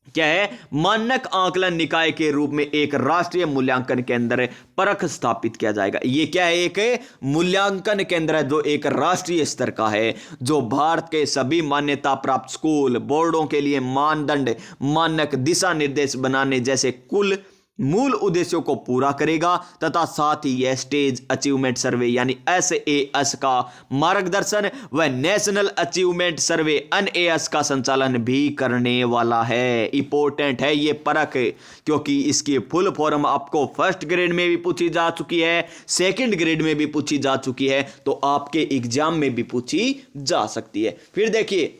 क्या है, मानक आकलन निकाय के रूप में एक राष्ट्रीय मूल्यांकन केंद्र परख स्थापित किया जाएगा। ये क्या है, एक मूल्यांकन केंद्र है जो एक राष्ट्रीय स्तर का है, जो भारत के सभी मान्यता प्राप्त स्कूल बोर्डों के लिए मानदंड, मानक, दिशा निर्देश बनाने जैसे कुल मूल उद्देश्यों को पूरा करेगा, तथा साथ ही यह स्टेज अचीवमेंट सर्वे यानी SAS का मार्गदर्शन व नेशनल अचीवमेंट सर्वे NAS का संचालन भी करने वाला है। इंपॉर्टेंट है ये परख, क्योंकि इसकी फुल फॉर्म आपको फर्स्ट ग्रेड में भी पूछी जा चुकी है, सेकंड ग्रेड में भी पूछी जा चुकी है, तो आपके एग्जाम में भी पूछी जा सकती है। फिर देखिए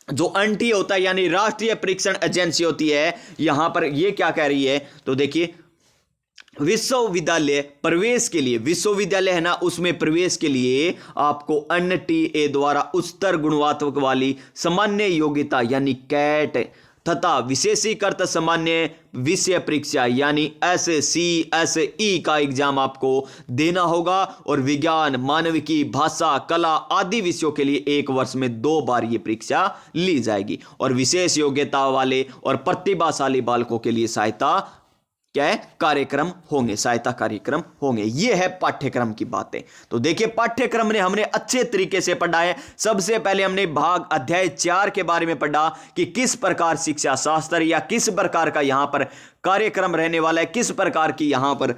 जो अंटी होता है यानी राष्ट्रीय परीक्षण एजेंसी होती है, यहां पर ये क्या कह रही है, तो देखिए विश्वविद्यालय प्रवेश के लिए, विश्वविद्यालय है ना, उसमें प्रवेश के लिए आपको NTA द्वारा उच्चतर गुणवत्ता वाली सामान्य योग्यता यानी कैट तथा विशेषीकृत सामान्य विषय परीक्षा यानी SCSE का एग्जाम आपको देना होगा, और विज्ञान, मानविकी, भाषा, कला आदि विषयों के लिए 1 वर्ष में 2 बार ये परीक्षा ली जाएगी, और विशेष योग्यता वाले और प्रतिभाशाली बालकों के लिए सहायता क्या है, कार्यक्रम होंगे, सहायता कार्यक्रम होंगे। ये है पाठ्यक्रम की बातें। तो देखिए पाठ्यक्रम ने हमने अच्छे तरीके से पढ़ा है। सबसे पहले हमने भाग अध्याय 4 के बारे में पढ़ा कि किस प्रकार शिक्षा शास्त्र या किस प्रकार का यहां पर कार्यक्रम रहने वाला है, किस प्रकार की यहां पर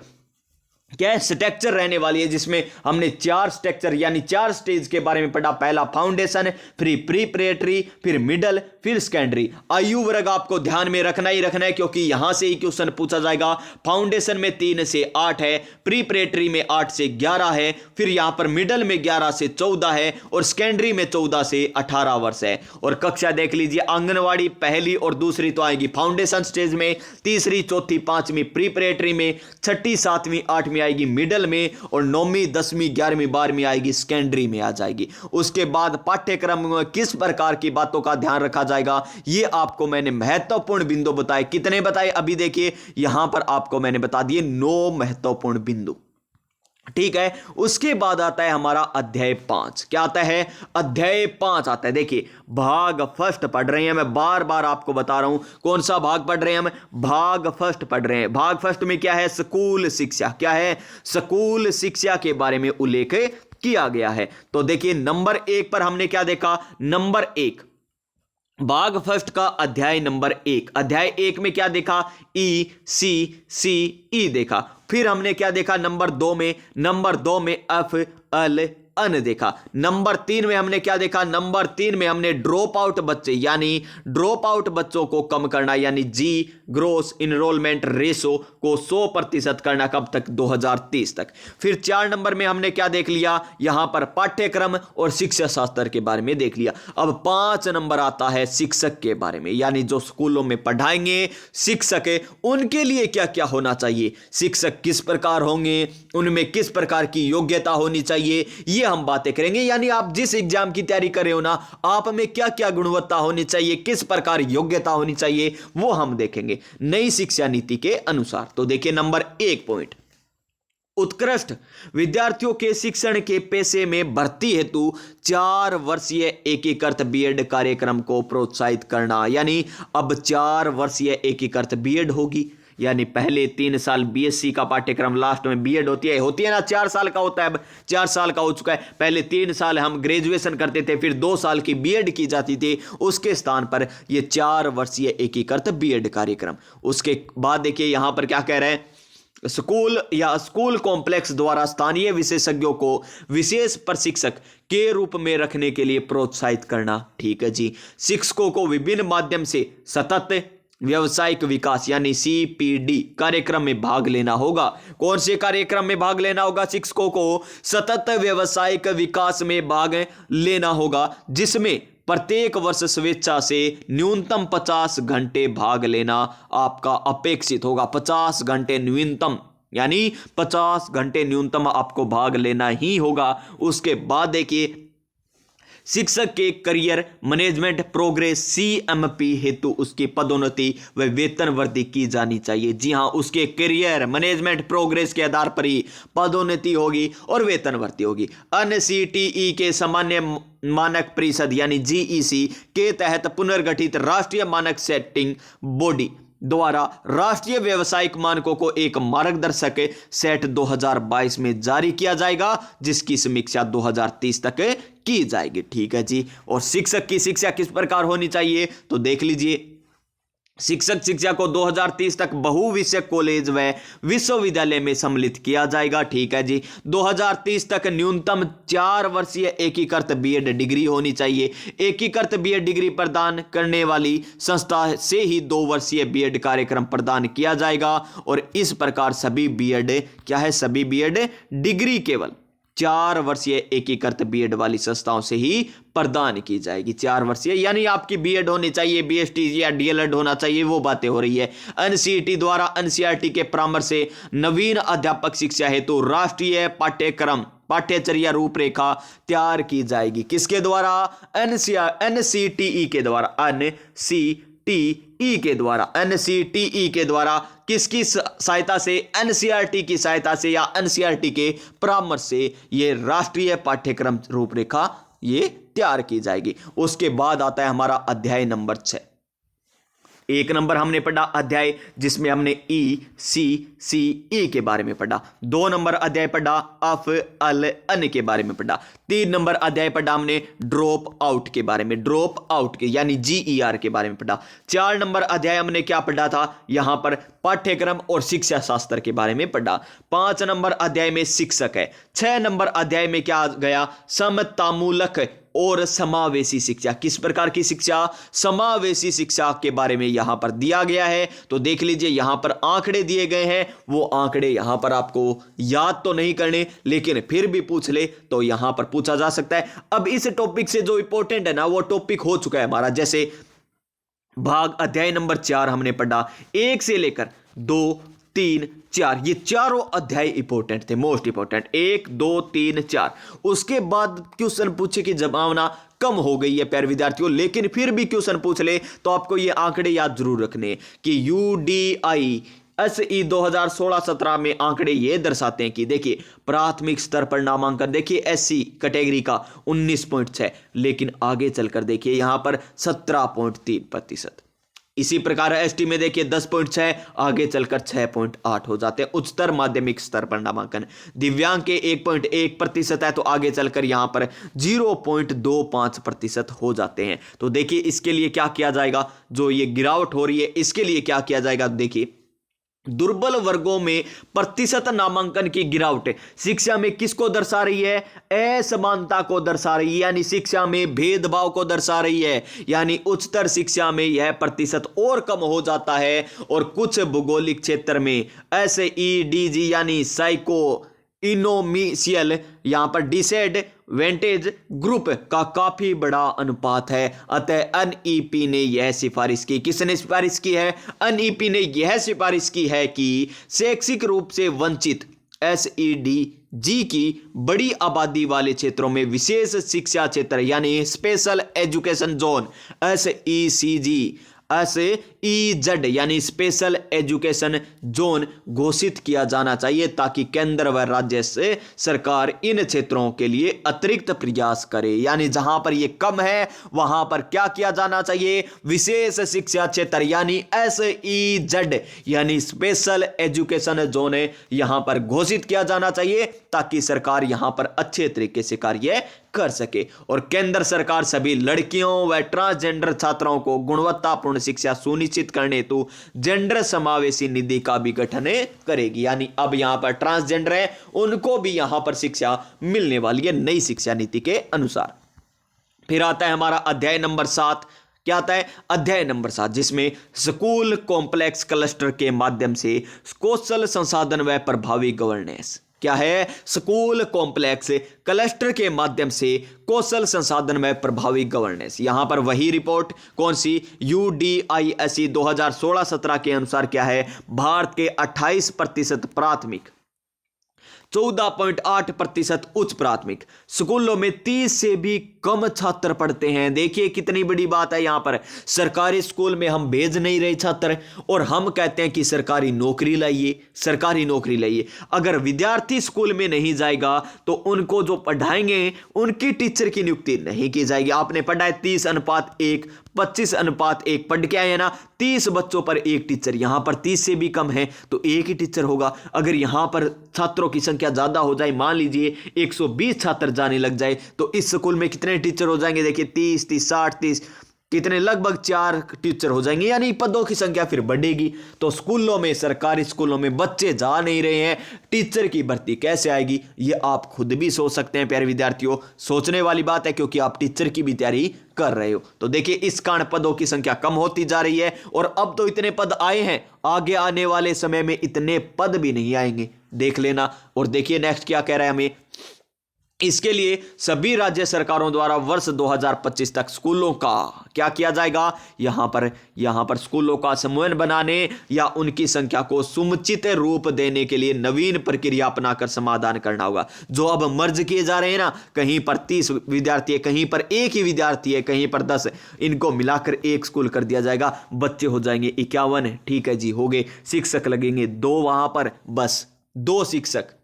क्या है स्ट्रक्चर रहने वाली है, जिसमें हमने 4 स्ट्रक्चर यानी 4 स्टेज के बारे में पढ़ा। पहला फाउंडेशन, फिर प्रीपरेटरी, फिर मिडल, फिर सेकेंडरी। आयु वर्ग आपको ध्यान में रखना ही रखना है, क्योंकि यहां से ही क्वेश्चन पूछा जाएगा। फाउंडेशन में 3 से 8 है, प्रीपरेटरी में 8 से 11 है, फिर यहां पर मिडल में 11 से 14 है, और सेकेंडरी में 14 से 18 वर्ष है। और कक्षा देख लीजिए, आंगनवाड़ी पहली और दूसरी तो आएगी फाउंडेशन स्टेज में, तीसरी, चौथी, 5वीं प्रीपरेटरी में, 6ठी, 7वीं, 8वीं आएगी मिडल में, और 9वीं, 10वीं, 11वीं, 12वीं आएगी सेकेंडरी में आ जाएगी। उसके बाद पाठ्यक्रम में किस प्रकार की बातों का ध्यान रखा जाएगा, ये आपको मैंने महत्वपूर्ण बिंदु बताए। कितने बताए, अभी देखिए यहां पर आपको मैंने बता दिए 9 महत्वपूर्ण बिंदु, ठीक है। उसके बाद आता है हमारा अध्याय 5। क्या आता है, अध्याय 5 आता है। देखिए भाग फर्स्ट पढ़ रहे हैं, मैं बार बार आपको बता रहा हूं कौन सा भाग पढ़ रहे हैं हम, भाग फर्स्ट पढ़ रहे हैं। भाग फर्स्ट में क्या है, स्कूल शिक्षा। क्या है, स्कूल शिक्षा के बारे में उल्लेख किया गया है। तो देखिए नंबर 1 पर हमने क्या देखा, नंबर 1 भाग फर्स्ट का अध्याय नंबर 1, अध्याय 1 में क्या देखा, ECCE देखा। फिर हमने क्या देखा नंबर 2 में, नंबर 2 में FLN देखा। नंबर 3 में हमने क्या देखा, नंबर 3 में हमने ड्रॉप आउट बच्चे यानी ड्रॉप आउट बच्चों को कम करना, यानी जी ग्रोस इनरोलमेंट रेशो को 100% करना, कब तक, 2030 तक। फिर 4 नंबर में हमने क्या देख लिया, यहां पर पाठ्यक्रम और शिक्षा शास्त्र के बारे में देख लिया। अब 5 नंबर आता है शिक्षक के बारे में, यानी जो स्कूलों में पढ़ाएंगे शिक्षक, उनके लिए क्या क्या होना चाहिए, शिक्षक किस प्रकार होंगे, उनमें किस प्रकार की योग्यता होनी चाहिए, ये हम बातें करेंगे। यानी आप जिस एग्जाम की तैयारी कर रहे हो ना, आप में क्या क्या गुणवत्ता होनी चाहिए, किस प्रकार योग्यता होनी चाहिए, वो हम देखेंगे नई शिक्षा नीति के अनुसार। तो देखिए नंबर 1 पॉइंट, उत्कृष्ट विद्यार्थियों के शिक्षण के पेशे में भर्ती हेतु 4 वर्षीय एकीकृत बीएड कार्यक्रम को प्रोत्साहित करना। यानी अब 4 वर्षीय एकीकृत बीएड होगी, यानी पहले 3 साल बीएससी का पाठ्यक्रम, लास्ट में बीएड होती है ना, 4 साल का होता है, अब 4 साल का हो चुका है। पहले 3 साल हम ग्रेजुएशन करते थे, फिर 2 साल की बीएड की जाती थी, उसके स्थान पर यह 4 वर्षीय एकीकृत बीएड कार्यक्रम। उसके बाद देखिए यहां पर क्या कह रहे हैं, स्कूल या स्कूल कॉम्प्लेक्स द्वारा स्थानीय विशेषज्ञों को विशेष प्रशिक्षक के रूप में रखने के लिए प्रोत्साहित करना। ठीक है जी। शिक्षकों को विभिन्न माध्यम से सतत व्यवसायिक विकास यानी सीपीडी कार्यक्रम में भाग लेना होगा। कौन से कार्यक्रम में भाग लेना होगा? शिक्षकों को सतत व्यवसायिक विकास में भाग लेना होगा, जिसमें प्रत्येक वर्ष स्वेच्छा से न्यूनतम 50 घंटे भाग लेना आपका अपेक्षित होगा। 50 घंटे न्यूनतम, यानी 50 घंटे न्यूनतम आपको भाग लेना ही होगा। उसके बाद देखिए शिक्षक के करियर मैनेजमेंट प्रोग्रेस सीएमपी हेतु उसकी पदोन्नति व वेतन वृद्धि की जानी चाहिए। जी हां, उसके करियर मैनेजमेंट प्रोग्रेस के आधार पर ही पदोन्नति होगी और वेतन वृद्धि होगी। एनसीटीई के सामान्य मानक परिषद यानी जीईसी के तहत पुनर्गठित राष्ट्रीय मानक सेटिंग बॉडी द्वारा राष्ट्रीय व्यावसायिक मानकों को एक मार्गदर्शक सेट 2022 में जारी किया जाएगा, जिसकी समीक्षा 2030 तक की जाएगी। ठीक है जी। और शिक्षक की शिक्षा किस प्रकार होनी चाहिए तो देख लीजिए, शिक्षक शिक्षा को 2030 तक बहुविषयक कॉलेज व विश्वविद्यालय में सम्मिलित किया जाएगा। ठीक है जी। 2030 तक न्यूनतम 4 वर्षीय एकीकृत बीएड डिग्री होनी चाहिए। एकीकृत बीएड डिग्री प्रदान करने वाली संस्था से ही 2 वर्षीय बीएड कार्यक्रम प्रदान किया जाएगा। और इस प्रकार सभी बीएड क्या है, सभी बीएड डिग्री केवल 4 वर्षीय एकीकृत बीएड वाली संस्थाओं से ही प्रदान की जाएगी। 4 वर्षीय यानी आपकी बीएड होनी चाहिए, बीएसटी या डीएलएड होना चाहिए, वो बातें हो रही है। एनसीईटी द्वारा एनसीईआरटी के परामर्श से नवीन अध्यापक शिक्षा हेतु राष्ट्रीय पाठ्यक्रम पाठ्यचर्या रूपरेखा तैयार की जाएगी। किसके द्वारा? एनसीटीई के द्वारा, एनसीटीई के द्वारा, एनसीटीई के द्वारा। किसकी सहायता से? एनसीईआरटी की सहायता से या एनसीईआरटी के परामर्श से ये राष्ट्रीय पाठ्यक्रम रूपरेखा ये तैयार की जाएगी। उसके बाद आता है हमारा अध्याय नंबर 6। 1 नंबर हमने पढ़ा अध्याय जिसमें हमने ECCE के बारे में पढ़ा। 2 नंबर अध्याय पढ़ा अफ अल अन के बारे में पढ़ा। 3 नंबर अध्याय पढ़ा हमने ड्रॉप आउट के बारे में, ड्रॉप आउट के यानी GER के बारे में पढ़ा। 4 नंबर अध्याय हमने क्या पढ़ा था? यहां पर पाठ्यक्रम और शिक्षा शास्त्र के बारे में पढ़ा। 5 नंबर अध्याय में शिक्षक है। 6 नंबर अध्याय में क्या गया? समतामूलक और समावेशी शिक्षा। किस प्रकार की शिक्षा? समावेशी शिक्षा के बारे में यहां पर दिया गया है। तो देख लीजिए यहां पर आंकड़े दिए गए हैं, वो आंकड़े यहां पर आपको याद तो नहीं करने, लेकिन फिर भी पूछ ले तो यहां पर पूछा जा सकता है। अब इस टॉपिक से जो इंपॉर्टेंट है ना, वो टॉपिक हो चुका है हमारा। जैसे भाग अध्याय नंबर 4 हमने पढ़ा, 1 से लेकर 2, 3, 4, ये चारों अध्याय इंपॉर्टेंट थे, मोस्ट इंपॉर्टेंट। 1, 2, 3, 4। उसके बाद क्वेश्चन पूछे की संभावना कम हो गई है प्यारे विद्यार्थियों, लेकिन फिर भी क्वेश्चन पूछ ले तो आपको ये आंकड़े याद जरूर रखने कि UDI SE 2016-17 में आंकड़े ये दर्शाते हैं कि देखिए प्राथमिक स्तर पर नामांकन देखिए SC कैटेगरी का 19.6, लेकिन आगे चलकर देखिए यहां पर 17.3%। इसी प्रकार एसटी में देखिए 10.6, आगे चलकर 6.8 हो जाते हैं उच्चतर माध्यमिक स्तर पर नामांकन। दिव्यांग के 1.1% है तो आगे चलकर यहां पर 0.25% हो जाते हैं। तो देखिए इसके लिए क्या किया जाएगा, जो ये गिरावट हो रही है इसके लिए क्या किया जाएगा? देखिए दुर्बल वर्गों में प्रतिशत नामांकन की गिरावट शिक्षा में किसको दर्शा रही है? असमानता को दर्शा रही है, यानी शिक्षा में भेदभाव को दर्शा रही है। यानी उच्चतर शिक्षा में यह प्रतिशत और कम हो जाता है और कुछ भौगोलिक क्षेत्र में SEDG यानी साइको इनोमिशियल यहां पर डिसएडवांटेज ग्रुप का काफी बड़ा अनुपात है। अतः NEP ने यह सिफारिश की, किसने सिफारिश की है? NEP ने यह सिफारिश की है कि शैक्षिक रूप से वंचित SEDG की बड़ी आबादी वाले क्षेत्रों में विशेष शिक्षा क्षेत्र यानी special education zone SECG SEZ यानी स्पेशल एजुकेशन जोन घोषित किया जाना चाहिए, ताकि केंद्र व राज्य से सरकार इन क्षेत्रों के लिए अतिरिक्त प्रयास करे। यानी जहां पर ये कम है वहां पर क्या किया जाना चाहिए, विशेष शिक्षा क्षेत्र यानी SEZ यानी स्पेशल एजुकेशन जोन यहां पर घोषित किया जाना चाहिए, ताकि सरकार यहां पर अच्छे तरीके से कार्य कर सके। और केंद्र सरकार सभी लड़कियों व ट्रांसजेंडर छात्राओं को गुणवत्तापूर्ण शिक्षा सुनिश्चित करने हेतु जेंडर समावेशी निधि का भी गठन करेगी। यानी अब यहां पर ट्रांसजेंडर है उनको भी यहां पर शिक्षा मिलने वाली है नई शिक्षा नीति के अनुसार। फिर आता है हमारा अध्याय नंबर 7। क्या आता है? अध्याय नंबर 7, जिसमें स्कूल कॉम्प्लेक्स क्लस्टर के माध्यम से कौशल संसाधन व प्रभावी गवर्नेंस। क्या है? स्कूल कॉम्प्लेक्स क्लस्टर के माध्यम से कौशल संसाधन में प्रभावी गवर्नेंस। यहां पर वही रिपोर्ट कौन सी, UDISE 2016-17 के अनुसार क्या है, भारत के 28% प्राथमिक, 14.8% उच्च प्राथमिक स्कूलों में 30 से भी कम छात्र पढ़ते हैं। देखिए कितनी बड़ी बात है। यहां पर सरकारी स्कूल में हम भेज नहीं रहे छात्र, और हम कहते हैं कि सरकारी नौकरी लाइए, सरकारी नौकरी लाइए। अगर विद्यार्थी स्कूल में नहीं जाएगा तो उनको जो पढ़ाएंगे उनकी टीचर की नियुक्ति नहीं की जाएगी। आपने पढ़ा है 30:1, 25:1 पढ़ के आए ना, 30 बच्चों पर एक टीचर। यहां पर 30 से भी कम है तो एक ही टीचर होगा। अगर यहां पर छात्रों की संख्या ज्यादा हो जाए, मान लीजिए 120 छात्र जाने लग जाए, तो इस स्कूल में कितने टीचर हो जाएंगे? देखिए 30, 30, 60, 30, कितने, लगभग 4 टीचर हो जाएंगे। यानी पदों की संख्या फिर बढ़ेगी। तो स्कूलों में, सरकारी स्कूलों में बच्चे जा नहीं रहे हैं, टीचर की भर्ती कैसे आएगी? ये आप खुद भी सोच सकते हैं प्यारे विद्यार्थियों। सोचने वाली बात है, क्योंकि आप टीचर की भी तैयारी कर रहे हो। तो देखिए इस कारण पदों की संख्या कम होती जा रही है, और अब तो इतने पद आए हैं, आगे आने वाले समय में इतने पद भी नहीं आएंगे, देख लेना। और देखिए नेक्स्ट क्या कह रहा है हमें, इसके लिए सभी राज्य सरकारों द्वारा वर्ष 2025 तक स्कूलों का क्या किया जाएगा, यहां पर स्कूलों का समन्वय बनाने या उनकी संख्या को समुचित रूप देने के लिए नवीन प्रक्रिया अपनाकर समाधान करना होगा। जो अब मर्ज किए जा रहे हैं ना, कहीं पर 30 विद्यार्थी है, कहीं पर एक ही विद्यार्थी है, कहीं पर 10, इनको मिलाकर एक स्कूल कर दिया जाएगा। बच्चे हो जाएंगे 51, ठीक है जी, हो गए। शिक्षक लगेंगे 2 वहां पर, बस 2 शिक्षक।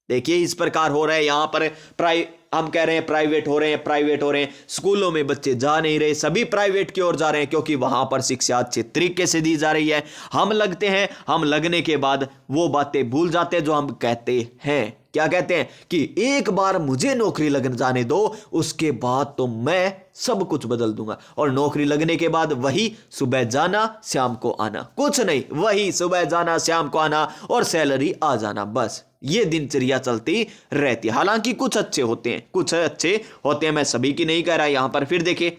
देखिए इस प्रकार हो रहा है। यहां पर हम कह रहे हैं प्राइवेट हो रहे हैं, स्कूलों में बच्चे जा नहीं रहे, सभी प्राइवेट की ओर जा रहे हैं, क्योंकि वहां पर शिक्षा अच्छे तरीके से दी जा रही है। हम लगते हैं, हम लगने के बाद वो बातें भूल जाते हैं जो हम कहते हैं। क्या कहते हैं कि एक बार मुझे नौकरी लग जाने दो, उसके बाद तो मैं सब कुछ बदल दूंगा। और नौकरी लगने के बाद वही सुबह जाना शाम को आना, कुछ नहीं, वही सुबह जाना शाम को आना और सैलरी आ जाना, बस ये दिनचर्या चलती रहती है। हालांकि कुछ अच्छे होते हैं, मैं सभी की नहीं कह रहा। यहां पर फिर देखिए,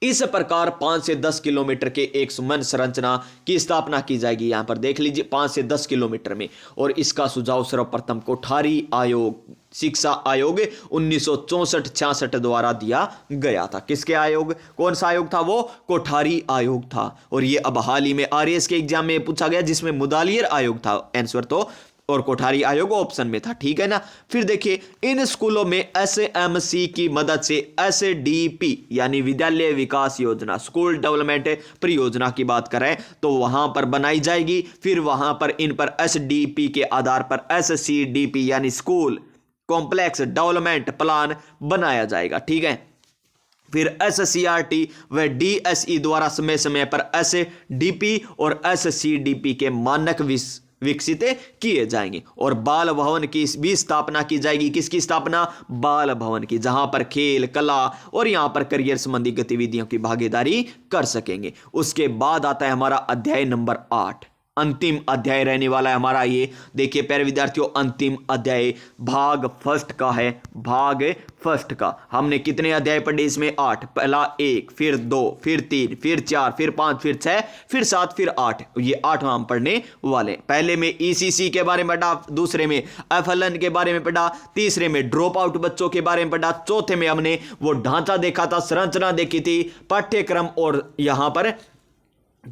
इस प्रकार 5 से 10 किलोमीटर के एक सुमन संरचना की स्थापना की जाएगी। यहां पर देख लीजिए 5 से 10 किलोमीटर में, और इसका सुझाव सर्वप्रथम कोठारी आयोग, शिक्षा आयोग 1964-66 द्वारा दिया गया था। किसके आयोग, कौन सा आयोग था वो? कोठारी आयोग था। और ये अब हाल ही में RAS के एग्जाम में पूछा गया, जिसमें मुदालियर आयोग था आंसर तो, और कोठारी आयोग ऑप्शन में था, ठीक है ना। फिर देखिए इन स्कूलों में SMC की मदद से SDP यानी विद्यालय विकास योजना, स्कूल डेवलपमेंट परियोजना की बात करें तो वहां पर बनाई जाएगी। फिर वहां पर इन पर SDP के आधार पर SCDP यानी स्कूल कॉम्प्लेक्स डेवलपमेंट प्लान बनाया जाएगा, ठीक है। फिर SCRT व DSE द्वारा समय समय पर SDP और SCDP के मानक विकसित किए जाएंगे। और बाल भवन की भी स्थापना की जाएगी। किसकी स्थापना? बाल भवन की, जहां पर खेल, कला और यहां पर करियर संबंधी गतिविधियों की भागीदारी कर सकेंगे। उसके बाद आता है हमारा अध्याय नंबर 8, अंतिम अध्याय रहने वाला है हमारा ये। देखिए प्यारे विद्यार्थियों, अंतिम अध्याय भाग फर्स्ट का है। भाग फर्स्ट का हमने कितने अध्याय पढ़े इसमें? 8। पहला 1, फिर 2, फिर 3, फिर 4, फिर 5, फिर 6, फिर 7, फिर 8। ये 8वां हम पढ़ने वाले। पहले में ECC के बारे में पढ़ा, दूसरे में FLN के बारे में पढ़ा, तीसरे में ड्रॉप आउट बच्चों के बारे में पढ़ा, चौथे में हमने वो ढांचा देखा था, संरचना देखी थी, पाठ्यक्रम और यहां पर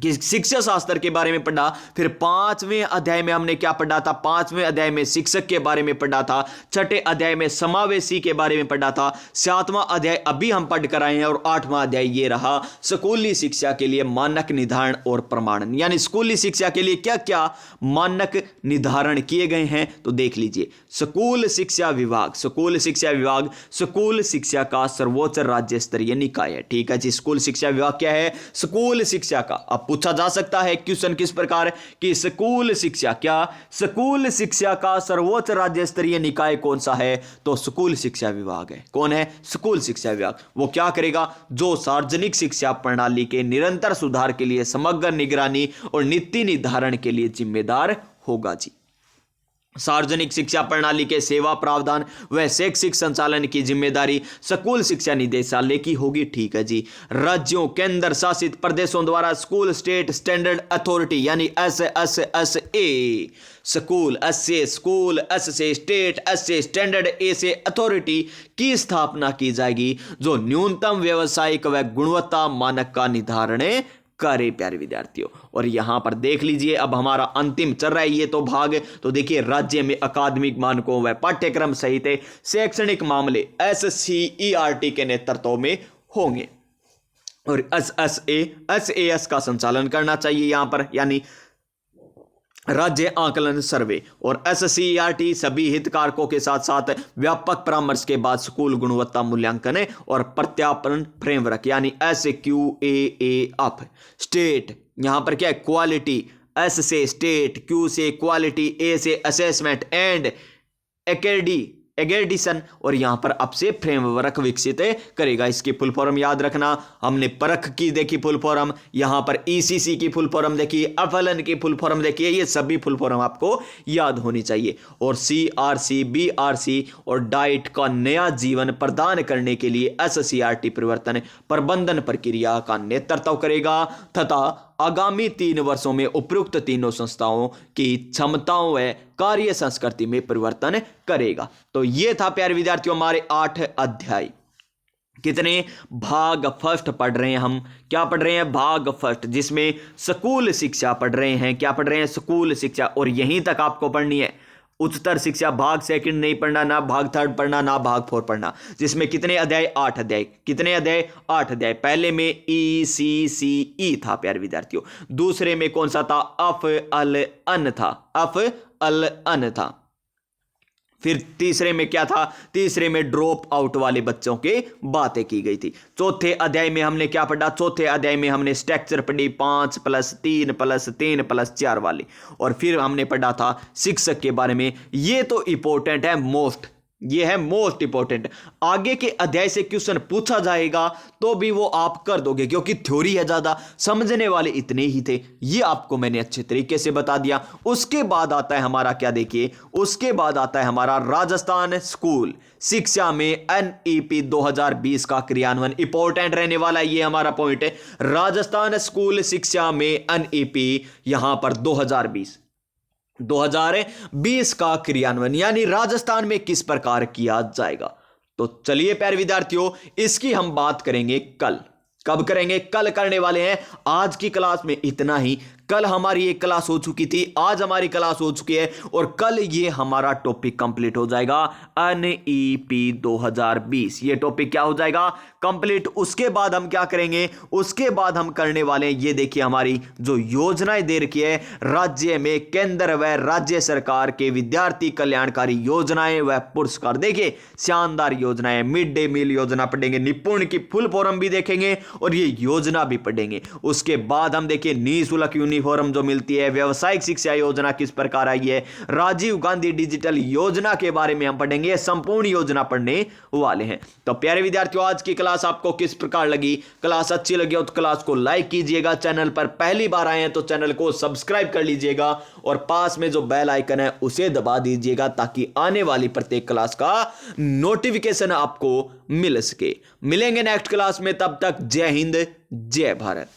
कि शिक्षा शास्त्र के बारे में पढ़ा। फिर 5वें अध्याय में हमने क्या पढ़ा था? 5वें अध्याय में शिक्षक के बारे में पढ़ा था। 6ठे अध्याय में समावेशी के बारे में पढ़ा था। 7वां अध्याय अभी हम पढ़ कर आए हैं और 8वां अध्याय ये रहा स्कूली शिक्षा के लिए मानक निर्धारण और प्रमाणन। यानी स्कूली शिक्षा के लिए क्या क्या मानक निर्धारण किए गए हैं तो देख लीजिए। स्कूल शिक्षा विभाग, स्कूल शिक्षा विभाग स्कूल शिक्षा का सर्वोच्च राज्य स्तरीय निकाय है। ठीक है जी, स्कूल शिक्षा विभाग क्या है? स्कूल शिक्षा का। अब पूछा जा सकता है क्वेश्चन किस प्रकार कि स्कूल शिक्षा, क्या स्कूल शिक्षा का सर्वोच्च राज्य स्तरीय निकाय कौन सा है? तो स्कूल शिक्षा विभाग है। कौन है? स्कूल शिक्षा विभाग। वो क्या करेगा? जो सार्वजनिक शिक्षा प्रणाली के निरंतर सुधार के लिए समग्र निगरानी और नीति निर्धारण के लिए जिम्मेदार होगा जी। सार्वजनिक शिक्षा प्रणाली के सेवा प्रावधान व शैक्षिक संचालन की जिम्मेदारी स्कूल शिक्षा निदेशालय की होगी। ठीक है जी। राज्यों, केंद्र शासित प्रदेशों द्वारा स्कूल स्टेट स्टैंडर्ड अथॉरिटी यानी SSA, स्कूल एस से स्टेट, एस से स्टैंडर्ड, ए से अथॉरिटी की स्थापना की जाएगी जो न्यूनतम व्यावसायिक व गुणवत्ता मानक का निर्धारण करे प्यारे विद्यार्थियों। और यहां पर देख लीजिए, अब हमारा अंतिम चल रहा है ये तो भाग। तो देखिए, राज्य में अकादमिक मानकों व पाठ्यक्रम सहित शैक्षणिक मामले SCERT के नेतृत्व में होंगे और SAS का संचालन करना चाहिए यहां पर, यानी राज्य आकलन सर्वे। और SCERT सभी हितधारकों के साथ साथ व्यापक परामर्श के बाद स्कूल गुणवत्ता मूल्यांकन और प्रत्यापन फ्रेमवर्क यानी SQAAF। स्टेट यहां पर क्या है? क्वालिटी, S से स्टेट, Q से क्वालिटी, A से असेसमेंट एंड एग्रेडिशन और यहां पर अब से फ्रेमवर्क विकसित करेगा। इसकी फुल फॉर्म याद रखना। हमने परख की देखी फुल फॉर्म, यहां पर ECC की फुल फॉर्म देखी, अफलन की फुल फॉर्म देखिए। ये सभी फुल फॉर्म आपको याद होनी चाहिए। और CRC, BRC और डाइट का नया जीवन प्रदान करने के लिए SCERT परिवर्तन प्रबंधन प्रक्रिया का नेतृत्व करेगा तथा आगामी 3 वर्षों में उपयुक्त तीनों संस्थाओं की क्षमताओं व कार्य संस्कृति में परिवर्तन करेगा। तो ये था प्यारे विद्यार्थियों हमारे 8 अध्याय। कितने? भाग फर्स्ट पढ़ रहे हैं हम। क्या पढ़ रहे हैं? भाग फर्स्ट, जिसमें स्कूल शिक्षा पढ़ रहे हैं। क्या पढ़ रहे हैं? स्कूल शिक्षा। और यहीं तक आपको पढ़नी है। उच्चतर शिक्षा भाग सेकंड नहीं पढ़ना, ना भाग थर्ड पढ़ना, ना भाग 4 पढ़ना। जिसमें कितने अध्याय? 8 अध्याय। कितने अध्याय? 8 अध्याय। पहले में ECCE था प्यारे विद्यार्थियों। दूसरे में कौन सा था? अफ-अल-अन था। अफ-अल-अन था। फिर तीसरे में क्या था? तीसरे में ड्रॉप आउट वाले बच्चों के बातें की गई थी। चौथे अध्याय में हमने क्या पढ़ा? चौथे अध्याय में हमने स्ट्रक्चर पढ़ी 5+3+3+4 वाली। और फिर हमने पढ़ा था शिक्षक के बारे में। ये तो इंपॉर्टेंट है, मोस्ट, ये है मोस्ट इंपॉर्टेंट। आगे के अध्याय से क्वेश्चन पूछा जाएगा तो भी वो आप कर दोगे, क्योंकि थ्योरी है, ज्यादा समझने वाले इतने ही थे। ये आपको मैंने अच्छे तरीके से बता दिया। उसके बाद आता है हमारा क्या? देखिए, उसके बाद आता है हमारा राजस्थान स्कूल शिक्षा में NEP 2020 का क्रियान्वयन। इंपॉर्टेंट रहने वाला ये हमारा पॉइंट है। राजस्थान स्कूल शिक्षा में NEP यहां पर 2020 का क्रियान्वयन, यानी राजस्थान में किस प्रकार किया जाएगा। तो चलिए प्यारे विद्यार्थियों, इसकी हम बात करेंगे कल। कब करेंगे? कल करने वाले हैं। आज की क्लास में इतना ही। कल हमारी एक क्लास हो चुकी थी, आज हमारी क्लास हो चुकी है और कल ये हमारा टॉपिक कंप्लीट हो जाएगा। NEP 2020 ये टॉपिक क्या हो जाएगा? कंप्लीट। उसके बाद हम क्या करेंगे? उसके बाद हम करने वाले हैं, ये देखिए हमारी जो योजनाएं दे रखी है राज्य में, केंद्र व राज्य सरकार के विद्यार्थी कल्याणकारी योजनाएं व पुरस्कार। देखिए शानदार योजनाएं, मिड डे मील योजना पढ़ेंगे, निपुण की फुल फॉर्म भी देखेंगे और ये योजना भी पढ़ेंगे। उसके बाद हम देखिए निःशुल्क यूनिफॉर्म जो मिलती है, व्यावसायिक शिक्षा योजना किस प्रकार आई है, राजीव गांधी डिजिटल योजना के बारे में हम पढ़ेंगे। संपूर्ण योजना पढ़ने वाले हैं। तो प्यारे विद्यार्थियों, आज की क्लास आपको किस प्रकार लगी? क्लास अच्छी लगी हो तो क्लास को लाइक कीजिएगा। चैनल पर पहली बार आए हैं तो चैनल को सब्सक्राइब कर लीजिएगा और पास में जो बेल आइकन है उसे दबा दीजिएगा ताकि आने वाली प्रत्येक क्लास का नोटिफिकेशन आपको मिल सके। मिलेंगे नेक्स्ट क्लास में, तब तक जय हिंद, जय भारत।